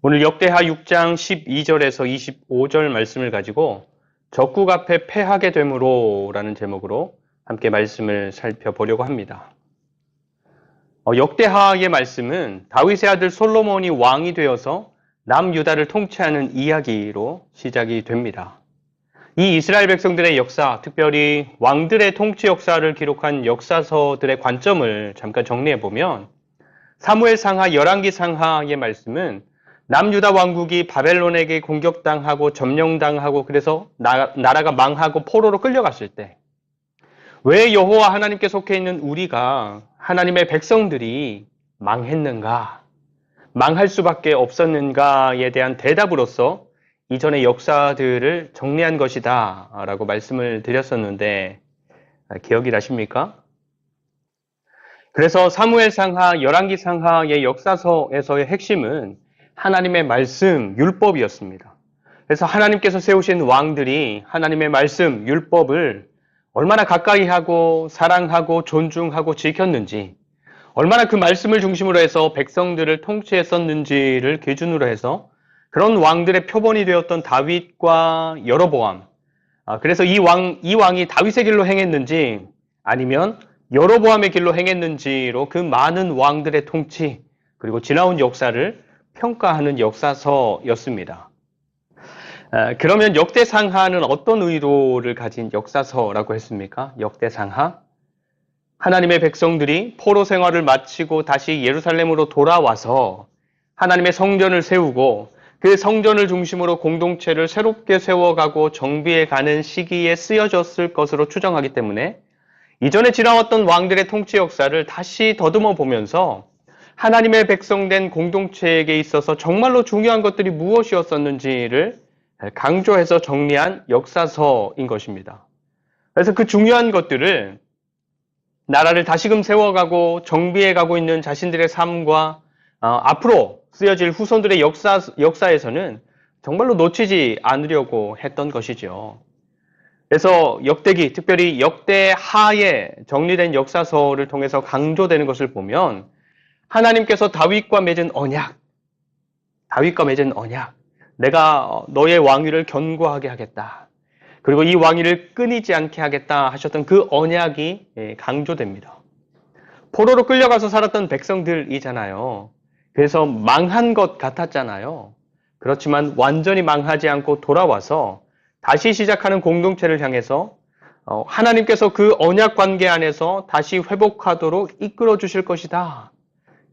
오늘 역대하 6장 12절에서 25절 말씀을 가지고 적국 앞에 패하게 되므로 라는 제목으로 함께 말씀을 살펴보려고 합니다. 역대하의 말씀은 다윗의 아들 솔로몬이 왕이 되어서 남유다를 통치하는 이야기로 시작이 됩니다. 이 이스라엘 백성들의 역사, 특별히 왕들의 통치 역사를 기록한 역사서들의 관점을 잠깐 정리해보면 사무엘상하, 열왕기상하의 말씀은 남유다 왕국이 바벨론에게 공격당하고 점령당하고 그래서 나라가 망하고 포로로 끌려갔을 때 왜 여호와 하나님께 속해 있는 우리가 하나님의 백성들이 망했는가, 망할 수밖에 없었는가에 대한 대답으로서 이전의 역사들을 정리한 것이다 라고 말씀을 드렸었는데 기억이 나십니까? 그래서 사무엘상하, 열왕기상하의 역사서에서의 핵심은 하나님의 말씀, 율법이었습니다. 그래서 하나님께서 세우신 왕들이 하나님의 말씀, 율법을 얼마나 가까이 하고 사랑하고 존중하고 지켰는지, 얼마나 그 말씀을 중심으로 해서 백성들을 통치했었는지를 기준으로 해서 그런 왕들의 표본이 되었던 다윗과 여로보암, 그래서 이 왕이 다윗의 길로 행했는지 아니면 여로보암의 길로 행했는지로 그 많은 왕들의 통치 그리고 지나온 역사를 평가하는 역사서였습니다. 그러면 역대상하는 어떤 의도를 가진 역사서라고 했습니까? 역대상하? 하나님의 백성들이 포로 생활을 마치고 다시 예루살렘으로 돌아와서 하나님의 성전을 세우고 그 성전을 중심으로 공동체를 새롭게 세워가고 정비해가는 시기에 쓰여졌을 것으로 추정하기 때문에 이전에 지나왔던 왕들의 통치 역사를 다시 더듬어 보면서 하나님의 백성된 공동체에게 있어서 정말로 중요한 것들이 무엇이었었는지를 강조해서 정리한 역사서인 것입니다. 그래서 그 중요한 것들을 나라를 다시금 세워가고 정비해가고 있는 자신들의 삶과 앞으로 쓰여질 후손들의 역사에서는 정말로 놓치지 않으려고 했던 것이죠. 그래서 역대기, 특별히 역대하에 정리된 역사서를 통해서 강조되는 것을 보면 하나님께서 다윗과 맺은 언약, 내가 너의 왕위를 견고하게 하겠다. 그리고 이 왕위를 끊이지 않게 하겠다 하셨던 그 언약이 강조됩니다. 포로로 끌려가서 살았던 백성들이잖아요. 그래서 망한 것 같았잖아요. 그렇지만 완전히 망하지 않고 돌아와서 다시 시작하는 공동체를 향해서 하나님께서 그 언약 관계 안에서 다시 회복하도록 이끌어 주실 것이다.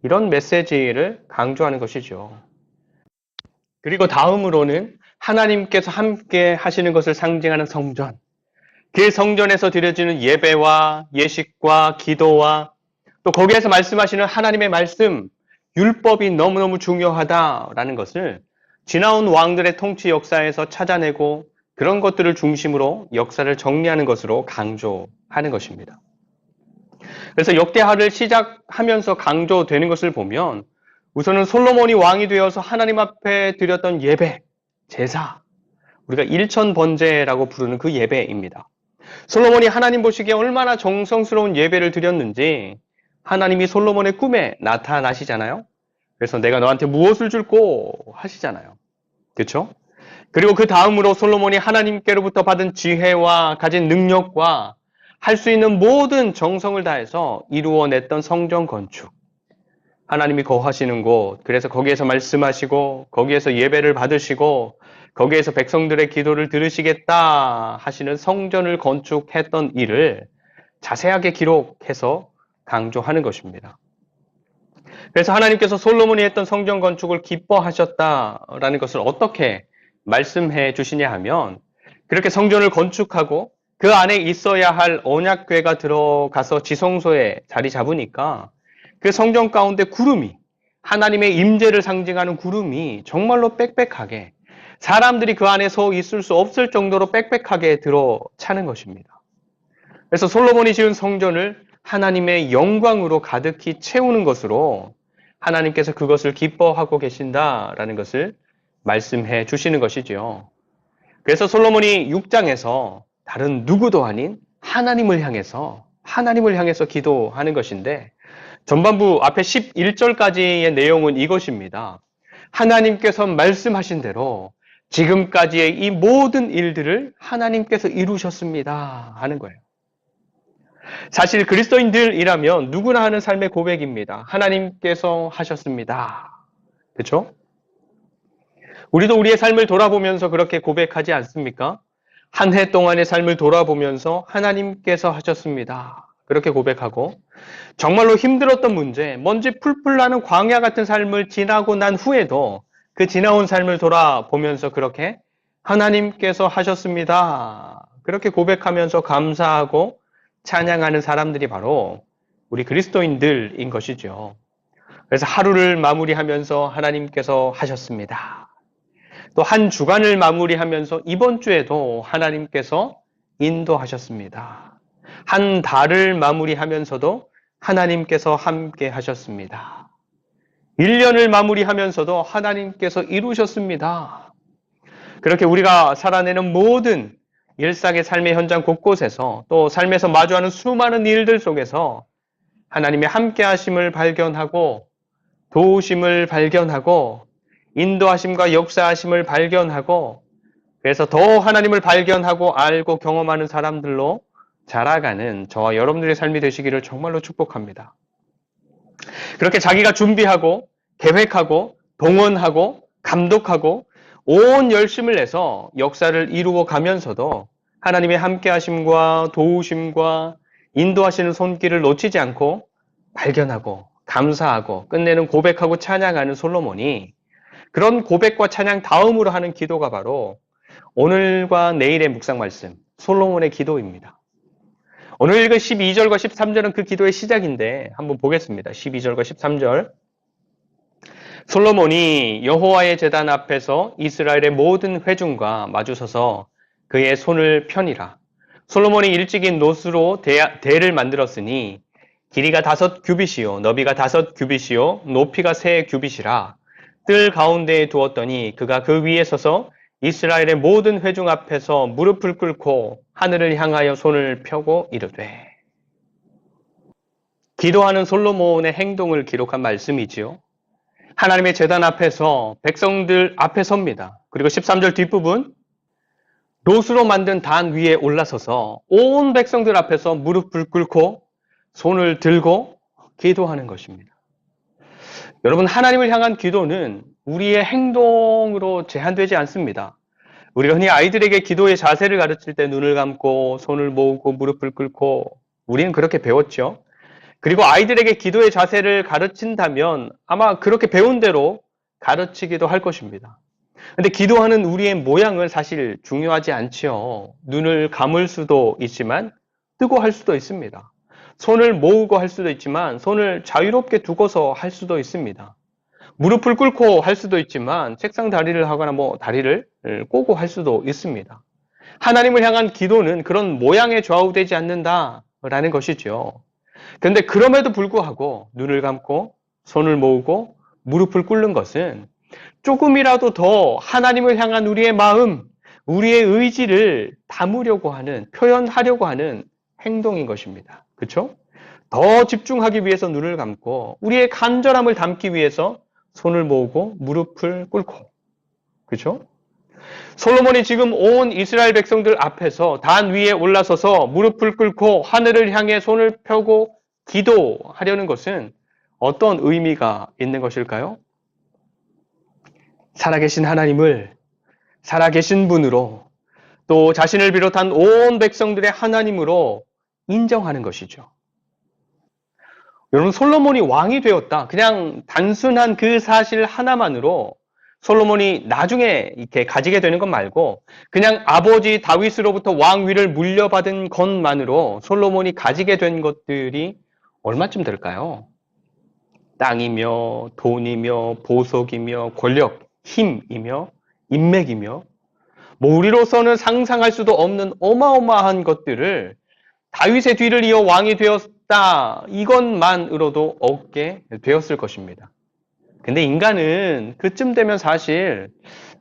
이런 메시지를 강조하는 것이죠. 그리고 다음으로는 하나님께서 함께 하시는 것을 상징하는 성전. 그 성전에서 드려지는 예배와 예식과 기도와 또 거기에서 말씀하시는 하나님의 말씀, 율법이 너무너무 중요하다라는 것을 지나온 왕들의 통치 역사에서 찾아내고 그런 것들을 중심으로 역사를 정리하는 것으로 강조하는 것입니다. 그래서 역대하를 시작하면서 강조되는 것을 보면 우선은 솔로몬이 왕이 되어서 하나님 앞에 드렸던 예배, 제사, 우리가 일천번제라고 부르는 그 예배입니다. 솔로몬이 하나님 보시기에 얼마나 정성스러운 예배를 드렸는지 하나님이 솔로몬의 꿈에 나타나시잖아요. 그래서 내가 너한테 무엇을 줄꼬 하시잖아요. 그렇죠? 그리고 그 다음으로 솔로몬이 하나님께로부터 받은 지혜와 가진 능력과 할 수 있는 모든 정성을 다해서 이루어냈던 성전 건축. 하나님이 거하시는 곳, 그래서 거기에서 말씀하시고 거기에서 예배를 받으시고 거기에서 백성들의 기도를 들으시겠다 하시는 성전을 건축했던 일을 자세하게 기록해서 강조하는 것입니다. 그래서 하나님께서 솔로몬이 했던 성전 건축을 기뻐하셨다라는 것을 어떻게 말씀해 주시냐 하면 그렇게 성전을 건축하고 그 안에 있어야 할 언약궤가 들어가서 지성소에 자리 잡으니까 그 성전 가운데 구름이, 하나님의 임재를 상징하는 구름이 정말로 빽빽하게 사람들이 그 안에 서 있을 수 없을 정도로 빽빽하게 들어차는 것입니다. 그래서 솔로몬이 지은 성전을 하나님의 영광으로 가득히 채우는 것으로 하나님께서 그것을 기뻐하고 계신다라는 것을 말씀해 주시는 것이죠. 그래서 솔로몬이 6장에서 다른 누구도 아닌 하나님을 향해서 기도하는 것인데 전반부 앞에 11절까지의 내용은 이것입니다. 하나님께서 말씀하신 대로 지금까지의 이 모든 일들을 하나님께서 이루셨습니다 하는 거예요. 사실 그리스도인들이라면 누구나 하는 삶의 고백입니다. 하나님께서 하셨습니다. 그렇죠? 우리도 우리의 삶을 돌아보면서 그렇게 고백하지 않습니까? 한 해 동안의 삶을 돌아보면서 하나님께서 하셨습니다. 그렇게 고백하고 정말로 힘들었던 문제, 먼지 풀풀 나는 광야 같은 삶을 지나고 난 후에도 그 지나온 삶을 돌아보면서 그렇게 하나님께서 하셨습니다. 그렇게 고백하면서 감사하고 찬양하는 사람들이 바로 우리 그리스도인들인 것이죠. 그래서 하루를 마무리하면서 하나님께서 하셨습니다. 또 한 주간을 마무리하면서 이번 주에도 하나님께서 인도하셨습니다. 한 달을 마무리하면서도 하나님께서 함께 하셨습니다. 1년을 마무리하면서도 하나님께서 이루셨습니다. 그렇게 우리가 살아내는 모든 일상의 삶의 현장 곳곳에서 또 삶에서 마주하는 수많은 일들 속에서 하나님의 함께 하심을 발견하고 도우심을 발견하고 인도하심과 역사하심을 발견하고 그래서 더 하나님을 발견하고 알고 경험하는 사람들로 자라가는 저와 여러분들의 삶이 되시기를 정말로 축복합니다. 그렇게 자기가 준비하고 계획하고 동원하고 감독하고 온 열심을 내서 역사를 이루어 가면서도 하나님의 함께 하심과 도우심과 인도하시는 손길을 놓치지 않고 발견하고 감사하고 끝내는 고백하고 찬양하는 솔로몬이 그런 고백과 찬양 다음으로 하는 기도가 바로 오늘과 내일의 묵상 말씀 솔로몬의 기도입니다. 오늘 읽은 12절과 13절은 그 기도의 시작인데 한번 보겠습니다. 12절과 13절 솔로몬이 여호와의 제단 앞에서 이스라엘의 모든 회중과 마주서서 그의 손을 펴니라. 솔로몬이 일찍이 노스로 대를 만들었으니 길이가 5규빗이요 너비가 5규빗이요 높이가 3규빗이라. 뜰 가운데에 두었더니 그가 그 위에 서서 이스라엘의 모든 회중 앞에서 무릎을 꿇고 하늘을 향하여 손을 펴고 이르되. 기도하는 솔로몬의 행동을 기록한 말씀이지요. 하나님의 제단 앞에서 백성들 앞에 섭니다. 그리고 13절 뒷부분 롯으로 만든 단 위에 올라서서 온 백성들 앞에서 무릎을 꿇고 손을 들고 기도하는 것입니다. 여러분, 하나님을 향한 기도는 우리의 행동으로 제한되지 않습니다. 우리가 흔히 아이들에게 기도의 자세를 가르칠 때 눈을 감고 손을 모으고 무릎을 꿇고 우리는 그렇게 배웠죠. 그리고 아이들에게 기도의 자세를 가르친다면 아마 그렇게 배운 대로 가르치기도 할 것입니다. 근데 기도하는 우리의 모양은 사실 중요하지 않지요. 눈을 감을 수도 있지만 뜨고 할 수도 있습니다. 손을 모으고 할 수도 있지만 손을 자유롭게 두고서 할 수도 있습니다. 무릎을 꿇고 할 수도 있지만 책상 다리를 하거나 다리를 꼬고 할 수도 있습니다. 하나님을 향한 기도는 그런 모양에 좌우되지 않는다라는 것이죠. 그런데 그럼에도 불구하고 눈을 감고 손을 모으고 무릎을 꿇는 것은 조금이라도 더 하나님을 향한 우리의 마음, 우리의 의지를 담으려고 하는, 표현하려고 하는 행동인 것입니다. 그렇죠? 더 집중하기 위해서 눈을 감고 우리의 간절함을 담기 위해서 손을 모으고 무릎을 꿇고. 그렇죠? 솔로몬이 지금 온 이스라엘 백성들 앞에서 단 위에 올라서서 무릎을 꿇고 하늘을 향해 손을 펴고 기도하려는 것은 어떤 의미가 있는 것일까요? 살아계신 하나님을 살아계신 분으로 또 자신을 비롯한 온 백성들의 하나님으로 인정하는 것이죠. 여러분, 솔로몬이 왕이 되었다. 그냥 단순한 그 사실 하나만으로 솔로몬이 나중에 이렇게 가지게 되는 것 말고 그냥 아버지 다윗으로부터 왕위를 물려받은 것만으로 솔로몬이 가지게 된 것들이 얼마쯤 될까요? 땅이며 돈이며 보석이며 권력, 힘이며 인맥이며 우리로서는 상상할 수도 없는 어마어마한 것들을 다윗의 뒤를 이어 왕이 되었다. 이것만으로도 얻게 되었을 것입니다. 근데 인간은 그쯤 되면 사실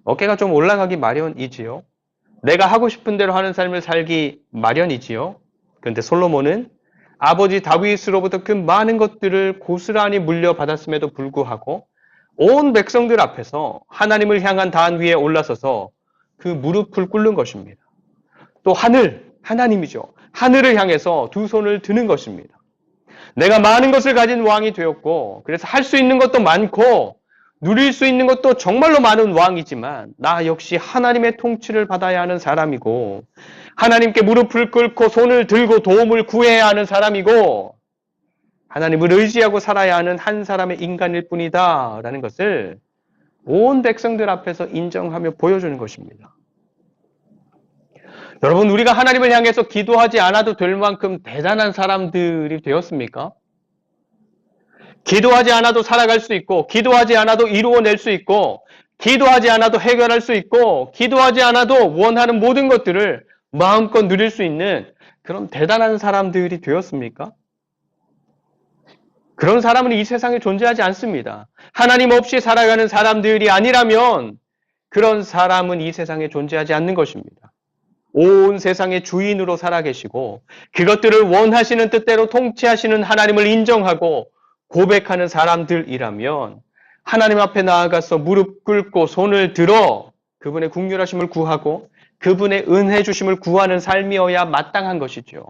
어깨가 좀 올라가기 마련이지요. 내가 하고 싶은 대로 하는 삶을 살기 마련이지요. 그런데 솔로몬은 아버지 다윗으로부터 그 많은 것들을 고스란히 물려받았음에도 불구하고 온 백성들 앞에서 하나님을 향한 단 위에 올라서서 그 무릎을 꿇는 것입니다. 또 하나님이죠. 하늘을 향해서 두 손을 드는 것입니다. 내가 많은 것을 가진 왕이 되었고, 그래서 할 수 있는 것도 많고, 누릴 수 있는 것도 정말로 많은 왕이지만, 나 역시 하나님의 통치를 받아야 하는 사람이고, 하나님께 무릎을 꿇고 손을 들고 도움을 구해야 하는 사람이고, 하나님을 의지하고 살아야 하는 한 사람의 인간일 뿐이다 라는 것을 온 백성들 앞에서 인정하며 보여주는 것입니다. 여러분, 우리가 하나님을 향해서 기도하지 않아도 될 만큼 대단한 사람들이 되었습니까? 기도하지 않아도 살아갈 수 있고, 기도하지 않아도 이루어낼 수 있고, 기도하지 않아도 해결할 수 있고, 기도하지 않아도 원하는 모든 것들을 마음껏 누릴 수 있는 그런 대단한 사람들이 되었습니까? 그런 사람은 이 세상에 존재하지 않습니다. 하나님 없이 살아가는 사람들이 아니라면 그런 사람은 이 세상에 존재하지 않는 것입니다. 온 세상의 주인으로 살아계시고 그것들을 원하시는 뜻대로 통치하시는 하나님을 인정하고 고백하는 사람들이라면 하나님 앞에 나아가서 무릎 꿇고 손을 들어 그분의 긍휼하심을 구하고 그분의 은혜 주심을 구하는 삶이어야 마땅한 것이죠.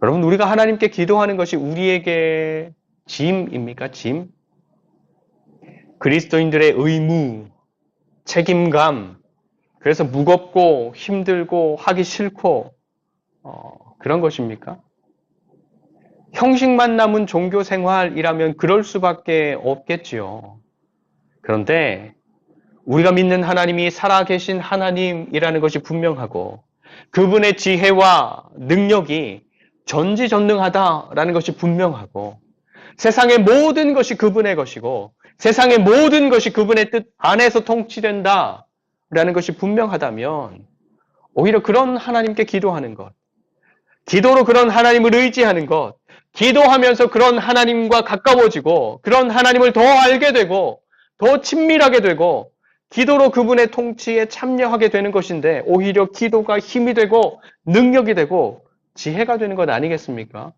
여러분, 우리가 하나님께 기도하는 것이 우리에게 짐입니까? 짐? 그리스도인들의 의무, 책임감, 그래서 무겁고 힘들고 하기 싫고 그런 것입니까? 형식만 남은 종교 생활이라면 그럴 수밖에 없겠지요. 그런데 우리가 믿는 하나님이 살아계신 하나님이라는 것이 분명하고 그분의 지혜와 능력이 전지전능하다라는 것이 분명하고 세상의 모든 것이 그분의 것이고 세상의 모든 것이 그분의 뜻 안에서 통치된다라는 것이 분명하다면 오히려 그런 하나님께 기도하는 것, 기도로 그런 하나님을 의지하는 것, 기도하면서 그런 하나님과 가까워지고 그런 하나님을 더 알게 되고 더 친밀하게 되고 기도로 그분의 통치에 참여하게 되는 것인데 오히려 기도가 힘이 되고 능력이 되고 지혜가 되는 것 아니겠습니까?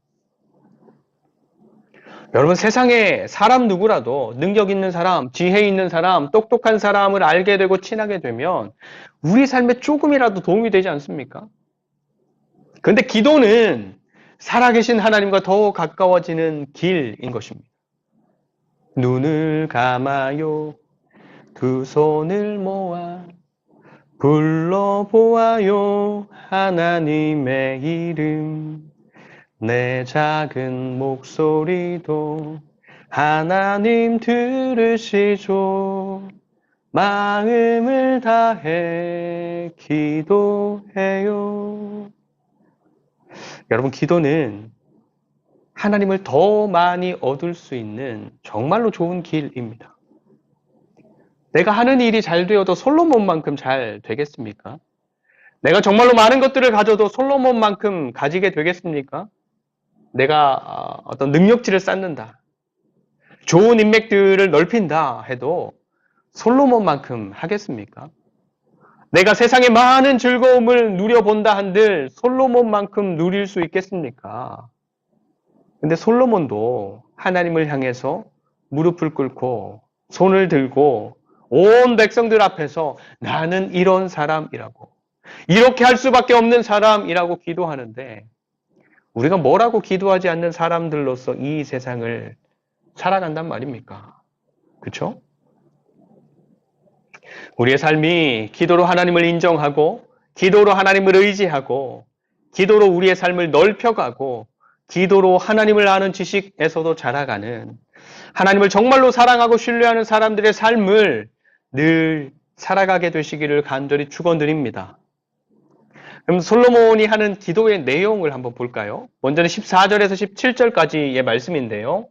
여러분, 세상에 사람 누구라도 능력 있는 사람, 지혜 있는 사람, 똑똑한 사람을 알게 되고 친하게 되면 우리 삶에 조금이라도 도움이 되지 않습니까? 그런데 기도는 살아계신 하나님과 더 가까워지는 길인 것입니다. 눈을 감아요. 두 손을 모아 불러보아요. 하나님의 이름. 내 작은 목소리도 하나님 들으시죠. 마음을 다해 기도해요. 여러분, 기도는 하나님을 더 많이 얻을 수 있는 정말로 좋은 길입니다. 내가 하는 일이 잘 되어도 솔로몬만큼 잘 되겠습니까? 내가 정말로 많은 것들을 가져도 솔로몬만큼 가지게 되겠습니까? 내가 어떤 능력치를 쌓는다. 좋은 인맥들을 넓힌다 해도 솔로몬만큼 하겠습니까? 내가 세상의 많은 즐거움을 누려본다 한들 솔로몬만큼 누릴 수 있겠습니까? 근데 솔로몬도 하나님을 향해서 무릎을 꿇고 손을 들고 온 백성들 앞에서 나는 이런 사람이라고 이렇게 할 수밖에 없는 사람이라고 기도하는데 우리가 뭐라고 기도하지 않는 사람들로서 이 세상을 살아간단 말입니까? 그렇죠? 우리의 삶이 기도로 하나님을 인정하고 기도로 하나님을 의지하고 기도로 우리의 삶을 넓혀가고 기도로 하나님을 아는 지식에서도 자라가는 하나님을 정말로 사랑하고 신뢰하는 사람들의 삶을 늘 살아가게 되시기를 간절히 축원드립니다. 그럼 솔로몬이 하는 기도의 내용을 한번 볼까요? 먼저는 14절에서 17절까지의 말씀인데요.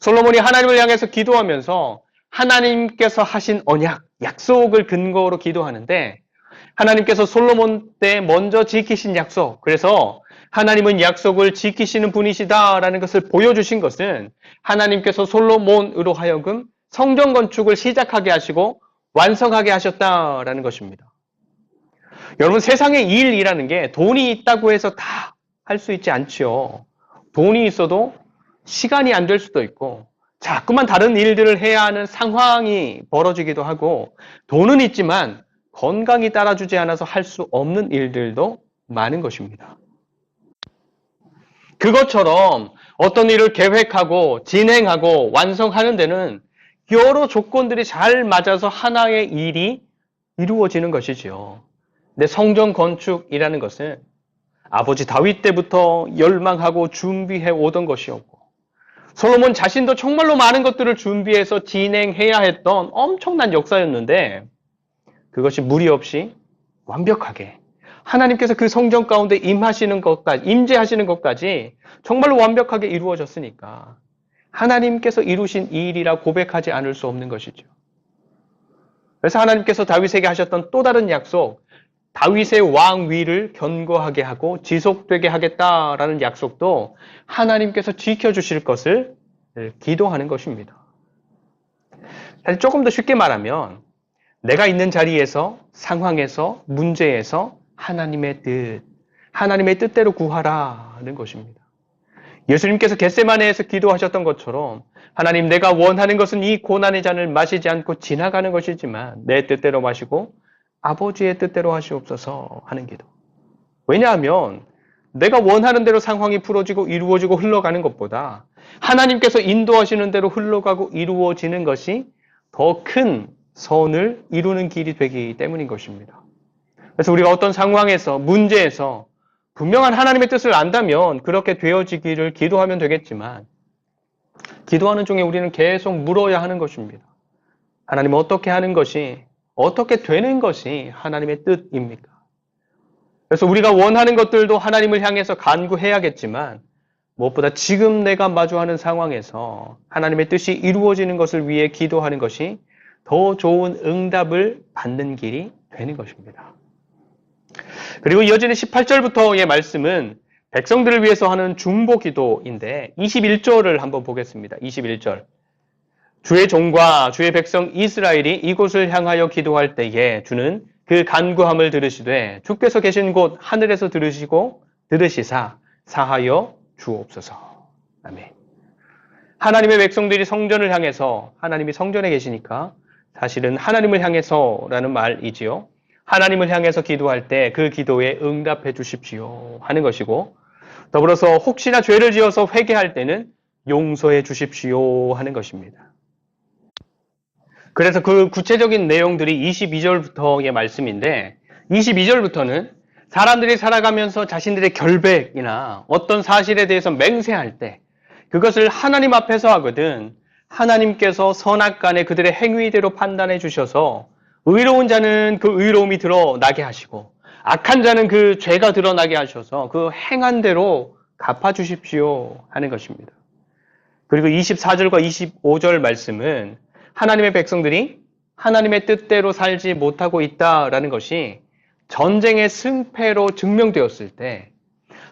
솔로몬이 하나님을 향해서 기도하면서 하나님께서 하신 언약, 약속을 근거로 기도하는데 하나님께서 솔로몬 때 먼저 지키신 약속, 그래서 하나님은 약속을 지키시는 분이시다라는 것을 보여주신 것은 하나님께서 솔로몬으로 하여금 성전 건축을 시작하게 하시고 완성하게 하셨다라는 것입니다. 여러분, 세상의 일이라는 게 돈이 있다고 해서 다 할 수 있지 않지요. 돈이 있어도 시간이 안 될 수도 있고 자꾸만 다른 일들을 해야 하는 상황이 벌어지기도 하고, 돈은 있지만 건강이 따라주지 않아서 할 수 없는 일들도 많은 것입니다. 그것처럼 어떤 일을 계획하고 진행하고 완성하는 데는 여러 조건들이 잘 맞아서 하나의 일이 이루어지는 것이지요. 근데 성전 건축이라는 것은 아버지 다윗 때부터 열망하고 준비해 오던 것이었고, 솔로몬 자신도 정말로 많은 것들을 준비해서 진행해야 했던 엄청난 역사였는데, 그것이 무리 없이 완벽하게 하나님께서 그 성전 가운데 임재하시는 것까지 정말로 완벽하게 이루어졌으니까 하나님께서 이루신 이 일이라 고백하지 않을 수 없는 것이죠. 그래서 하나님께서 다윗에게 하셨던 또 다른 약속, 다윗의 왕위를 견고하게 하고 지속되게 하겠다라는 약속도 하나님께서 지켜주실 것을 기도하는 것입니다. 사실 조금 더 쉽게 말하면 내가 있는 자리에서, 상황에서, 문제에서 하나님의 뜻대로 구하라는 것입니다. 예수님께서 겟세마네에서 기도하셨던 것처럼 하나님, 내가 원하는 것은 이 고난의 잔을 마시지 않고 지나가는 것이지만 내 뜻대로 마시고 아버지의 뜻대로 하시옵소서 하는 기도. 왜냐하면 내가 원하는 대로 상황이 풀어지고 이루어지고 흘러가는 것보다 하나님께서 인도하시는 대로 흘러가고 이루어지는 것이 더 큰 선을 이루는 길이 되기 때문인 것입니다. 그래서 우리가 어떤 상황에서, 문제에서 분명한 하나님의 뜻을 안다면 그렇게 되어지기를 기도하면 되겠지만, 기도하는 중에 우리는 계속 물어야 하는 것입니다. 하나님, 어떻게 하는 것이, 어떻게 되는 것이 하나님의 뜻입니까? 그래서 우리가 원하는 것들도 하나님을 향해서 간구해야겠지만, 무엇보다 지금 내가 마주하는 상황에서 하나님의 뜻이 이루어지는 것을 위해 기도하는 것이 더 좋은 응답을 받는 길이 되는 것입니다. 그리고 이어지는 18절부터의 말씀은 백성들을 위해서 하는 중보 기도인데 21절을 한번 보겠습니다. 21절. 주의 종과 주의 백성 이스라엘이 이곳을 향하여 기도할 때에 주는 그 간구함을 들으시되 주께서 계신 곳 하늘에서 들으시사 사하여 주옵소서. 아멘. 하나님의 백성들이 성전을 향해서, 하나님이 성전에 계시니까 사실은 하나님을 향해서라는 말이지요. 하나님을 향해서 기도할 때 그 기도에 응답해 주십시오 하는 것이고, 더불어서 혹시나 죄를 지어서 회개할 때는 용서해 주십시오 하는 것입니다. 그래서 그 구체적인 내용들이 22절부터의 말씀인데, 22절부터는 사람들이 살아가면서 자신들의 결백이나 어떤 사실에 대해서 맹세할 때 그것을 하나님 앞에서 하거든 하나님께서 선악간에 그들의 행위대로 판단해 주셔서 의로운 자는 그 의로움이 드러나게 하시고 악한 자는 그 죄가 드러나게 하셔서 그 행한 대로 갚아주십시오 하는 것입니다. 그리고 24절과 25절 말씀은 하나님의 백성들이 하나님의 뜻대로 살지 못하고 있다라는 것이 전쟁의 승패로 증명되었을 때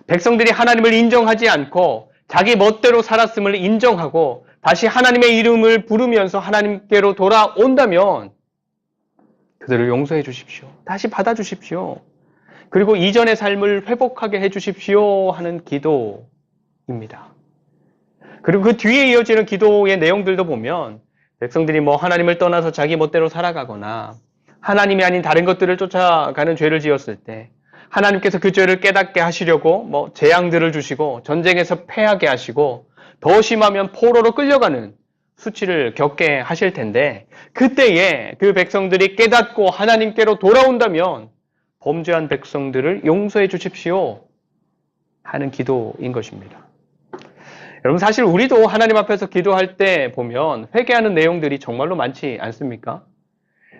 백성들이 하나님을 인정하지 않고 자기 멋대로 살았음을 인정하고 다시 하나님의 이름을 부르면서 하나님께로 돌아온다면 그들을 용서해 주십시오. 다시 받아주십시오. 그리고 이전의 삶을 회복하게 해 주십시오 하는 기도입니다. 그리고 그 뒤에 이어지는 기도의 내용들도 보면 백성들이 하나님을 떠나서 자기 멋대로 살아가거나 하나님이 아닌 다른 것들을 쫓아가는 죄를 지었을 때 하나님께서 그 죄를 깨닫게 하시려고 재앙들을 주시고 전쟁에서 패하게 하시고 더 심하면 포로로 끌려가는 수치를 겪게 하실 텐데 그때에 그 백성들이 깨닫고 하나님께로 돌아온다면 범죄한 백성들을 용서해 주십시오 하는 기도인 것입니다. 여러분, 사실 우리도 하나님 앞에서 기도할 때 보면 회개하는 내용들이 정말로 많지 않습니까?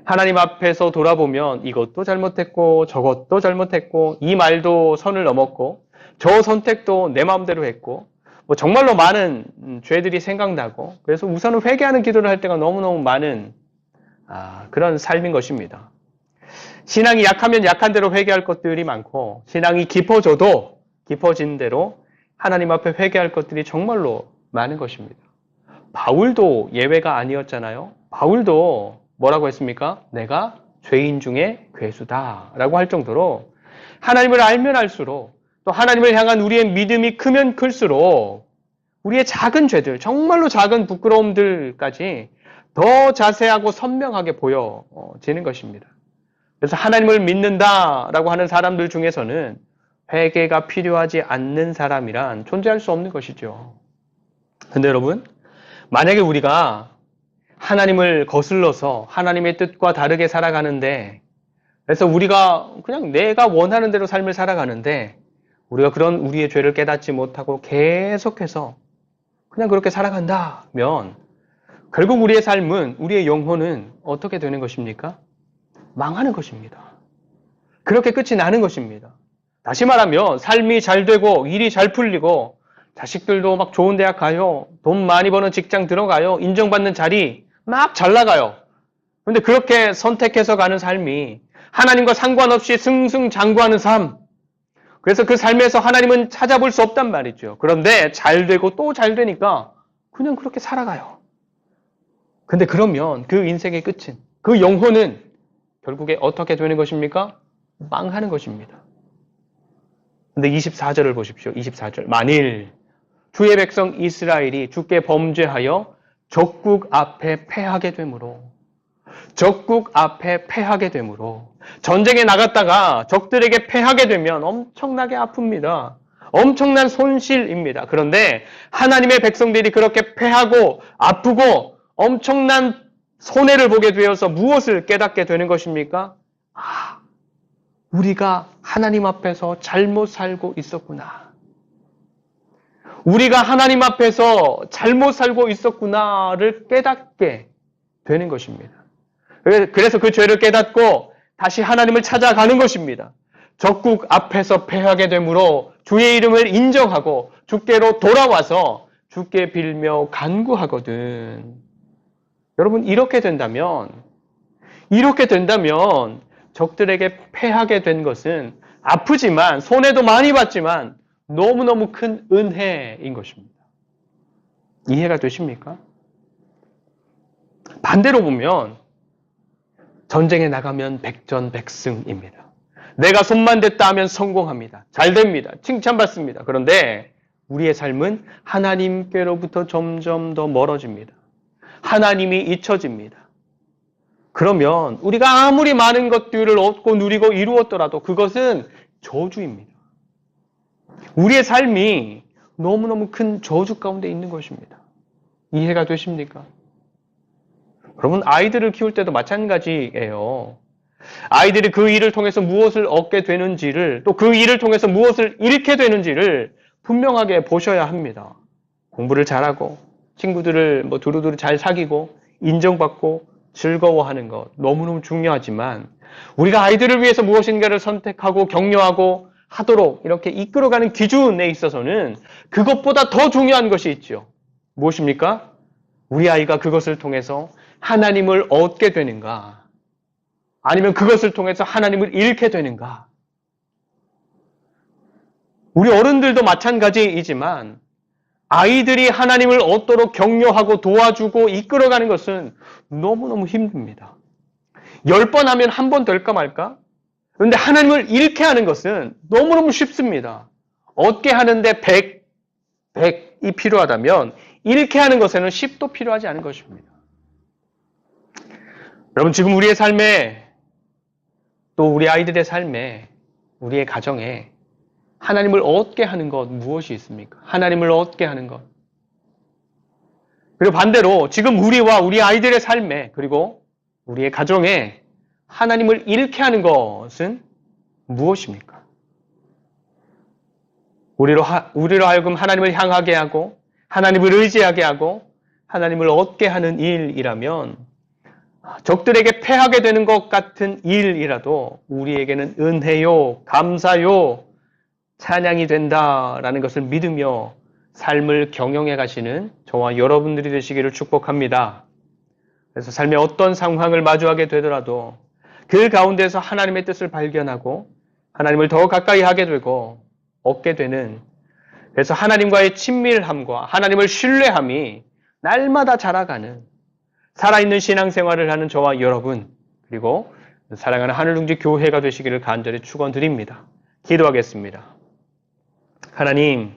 하나님 앞에서 돌아보면 이것도 잘못했고 저것도 잘못했고 이 말도 선을 넘었고 저 선택도 내 마음대로 했고 정말로 많은 죄들이 생각나고 그래서 우선은 회개하는 기도를 할 때가 너무너무 많은 그런 삶인 것입니다. 신앙이 약하면 약한 대로 회개할 것들이 많고 신앙이 깊어져도 깊어진 대로 하나님 앞에 회개할 것들이 정말로 많은 것입니다. 바울도 예외가 아니었잖아요. 바울도 뭐라고 했습니까? 내가 죄인 중에 괴수다 라고 할 정도로 하나님을 알면 알수록 또 하나님을 향한 우리의 믿음이 크면 클수록 우리의 작은 죄들, 정말로 작은 부끄러움들까지 더 자세하고 선명하게 보여지는 것입니다. 그래서 하나님을 믿는다라고 하는 사람들 중에서는 회개가 필요하지 않는 사람이란 존재할 수 없는 것이죠. 근데 여러분, 만약에 우리가 하나님을 거슬러서 하나님의 뜻과 다르게 살아가는데, 그래서 우리가 그냥 내가 원하는 대로 삶을 살아가는데, 우리가 그런 우리의 죄를 깨닫지 못하고 계속해서 그냥 그렇게 살아간다면, 결국 우리의 삶은, 우리의 영혼은 어떻게 되는 것입니까? 망하는 것입니다. 그렇게 끝이 나는 것입니다. 다시 말하면 삶이 잘 되고 일이 잘 풀리고 자식들도 막 좋은 대학 가요. 돈 많이 버는 직장 들어가요. 인정받는 자리 막 잘 나가요. 그런데 그렇게 선택해서 가는 삶이 하나님과 상관없이 승승장구하는 삶. 그래서 그 삶에서 하나님은 찾아볼 수 없단 말이죠. 그런데 잘 되고 또 잘 되니까 그냥 그렇게 살아가요. 근데 그러면 그 인생의 끝은, 그 영혼은 결국에 어떻게 되는 것입니까? 망하는 것입니다. 근데 24절을 보십시오. 24절. 만일 주의 백성 이스라엘이 주께 범죄하여 적국 앞에 패하게 되므로, 적국 앞에 패하게 되므로, 전쟁에 나갔다가 적들에게 패하게 되면 엄청나게 아픕니다. 엄청난 손실입니다. 그런데 하나님의 백성들이 그렇게 패하고 아프고 엄청난 손해를 보게 되어서 무엇을 깨닫게 되는 것입니까? 우리가 하나님 앞에서 잘못 살고 있었구나. 우리가 하나님 앞에서 잘못 살고 있었구나를 깨닫게 되는 것입니다. 그래서 그 죄를 깨닫고 다시 하나님을 찾아가는 것입니다. 적국 앞에서 패하게 되므로 주의 이름을 인정하고 주께로 돌아와서 주께 빌며 간구하거든. 여러분, 이렇게 된다면 적들에게 패하게 된 것은 아프지만, 손해도 많이 봤지만 너무너무 큰 은혜인 것입니다. 이해가 되십니까? 반대로 보면 전쟁에 나가면 백전백승입니다. 내가 손만 댔다 하면 성공합니다. 잘 됩니다. 칭찬받습니다. 그런데 우리의 삶은 하나님께로부터 점점 더 멀어집니다. 하나님이 잊혀집니다. 그러면 우리가 아무리 많은 것들을 얻고 누리고 이루었더라도 그것은 저주입니다. 우리의 삶이 너무너무 큰 저주 가운데 있는 것입니다. 이해가 되십니까? 여러분, 아이들을 키울 때도 마찬가지예요. 아이들이 그 일을 통해서 무엇을 얻게 되는지를, 또 그 일을 통해서 무엇을 잃게 되는지를 분명하게 보셔야 합니다. 공부를 잘하고 친구들을 두루두루 잘 사귀고 인정받고 즐거워하는 것 너무너무 중요하지만, 우리가 아이들을 위해서 무엇인가를 선택하고 격려하고 하도록 이렇게 이끌어가는 기준에 있어서는 그것보다 더 중요한 것이 있죠. 무엇입니까? 우리 아이가 그것을 통해서 하나님을 얻게 되는가? 아니면 그것을 통해서 하나님을 잃게 되는가? 우리 어른들도 마찬가지이지만 아이들이 하나님을 얻도록 격려하고 도와주고 이끌어가는 것은 너무너무 힘듭니다. 10번 하면 한 번 될까 말까? 그런데 하나님을 잃게 하는 것은 너무너무 쉽습니다. 얻게 하는데 100이 필요하다면 잃게 하는 것에는 10도 필요하지 않은 것입니다. 여러분, 지금 우리의 삶에, 또 우리 아이들의 삶에, 우리의 가정에 하나님을 얻게 하는 것 무엇이 있습니까? 하나님을 얻게 하는 것. 그리고 반대로 지금 우리와 우리 아이들의 삶에, 그리고 우리의 가정에 하나님을 잃게 하는 것은 무엇입니까? 우리로 하여금 하나님을 향하게 하고 하나님을 의지하게 하고 하나님을 얻게 하는 일이라면, 적들에게 패하게 되는 것 같은 일이라도 우리에게는 은혜요, 감사요, 찬양이 된다라는 것을 믿으며 삶을 경영해 가시는 저와 여러분들이 되시기를 축복합니다. 그래서 삶의 어떤 상황을 마주하게 되더라도 그 가운데서 하나님의 뜻을 발견하고 하나님을 더 가까이 하게 되고 얻게 되는, 그래서 하나님과의 친밀함과 하나님을 신뢰함이 날마다 자라가는 살아있는 신앙생활을 하는 저와 여러분, 그리고 사랑하는 하늘둥지 교회가 되시기를 간절히 축원드립니다. 기도하겠습니다. 하나님,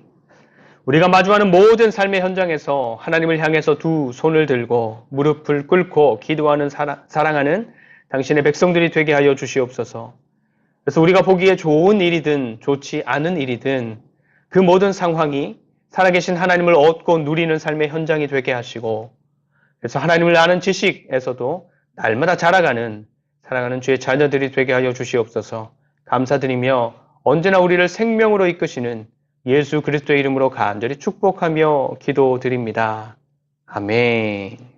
우리가 마주하는 모든 삶의 현장에서 하나님을 향해서 두 손을 들고 무릎을 꿇고 기도하는 사랑하는 당신의 백성들이 되게 하여 주시옵소서. 그래서 우리가 보기에 좋은 일이든 좋지 않은 일이든 그 모든 상황이 살아계신 하나님을 얻고 누리는 삶의 현장이 되게 하시고, 그래서 하나님을 아는 지식에서도 날마다 자라가는 사랑하는 주의 자녀들이 되게 하여 주시옵소서. 감사드리며 언제나 우리를 생명으로 이끄시는 예수 그리스도의 이름으로 간절히 축복하며 기도드립니다. 아멘.